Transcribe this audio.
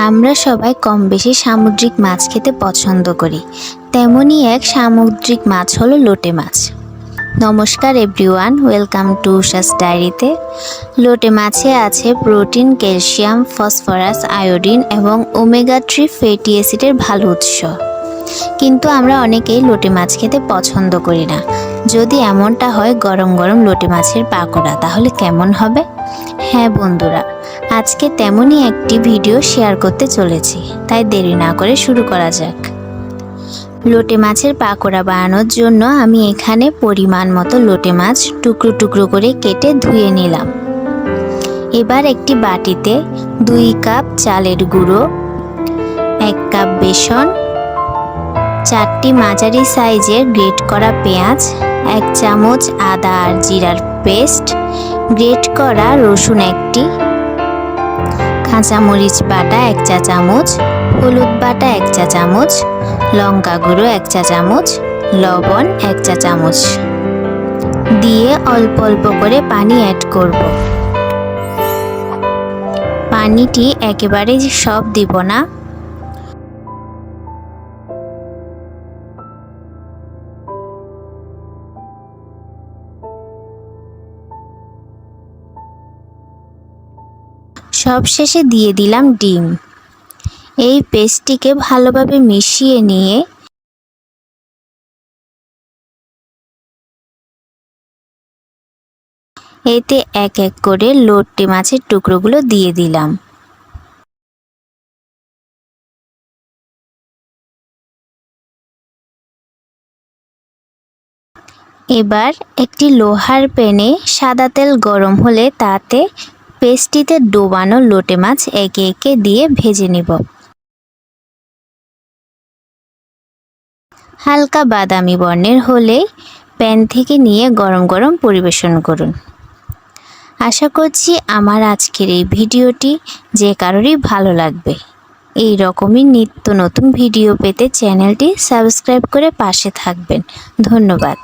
আমরা সবাই কম বেশি সামুদ্রিক মাছ খেতে পছন্দ করি। তেমনই এক সামুদ্রিক মাছ হলো লোটে মাছ। নমস্কার এভরিওয়ান, ওয়েলকাম টু উষাস ডায়েরিতে। লোটে মাছে আছে প্রোটিন, ক্যালসিয়াম, ফসফরাস, আয়োডিন এবং ওমেগা 3 ফ্যাটি অ্যাসিডের ভালো উৎস। কিন্তু আমরা অনেকেই লোটে মাছ খেতে পছন্দ করি না। যদি এমনটা হয় গরম গরম লোটে মাছের পাকোড়া, তাহলে কেমন হবে? হ্যাঁ বন্ধুরা, আজকে তেমনই একটি ভিডিও শেয়ার করতে চলেছি, তাই দেরি না করে শুরু করা যাক। লোটে মাছের পাকোড়া বানানোর জন্য আমি এখানে পরিমাণ মতো লোটে মাছ টুকরো টুকরো করে কেটে ধুয়ে নিলাম। এবার একটি বাটিতে 2 কাপ চালের গুঁড়ো, 1 কাপ বেসন, 4টি মাঝারি সাইজের গ্রেট করা পেঁয়াজ, 1 চামচ আদা আর জিরার পেস্ট, গ্রেট করা রসুন 1টি, কাঁচামরিচ বাটা 1 চা চামচ, হলুদ বাটা 1 চা চামচ, লঙ্কা গুঁড়ো 1 চা চামচ, লবণ 1 চা চামচ দিয়ে অল্প অল্প করে পানি অ্যাড করব। পানিটি একেবারে সব দিব না। সব শেষে দিয়ে দিলাম ডিম। এই পেস্টটিকে ভালোভাবে মিশিয়ে নিয়ে এতে এক এক করে লোটে মাছের টুকরোগুলো দিয়ে দিলাম। এবার একটি লোহার প্যানে সাদা তেল গরম হলে তাতে পেস্টটিতে ডোবানো লোটে মাছ একে একে দিয়ে ভেজে নিব। হালকা বাদামি বর্ণের হলে প্যান থেকে নিয়ে গরম গরম পরিবেশন করুন। আশা করছি আমার আজকের এই ভিডিওটি যে কারোরই ভালো লাগবে। এই রকমই নিত্য নতুন ভিডিও পেতে চ্যানেলটি সাবস্ক্রাইব করে পাশে থাকবেন। ধন্যবাদ।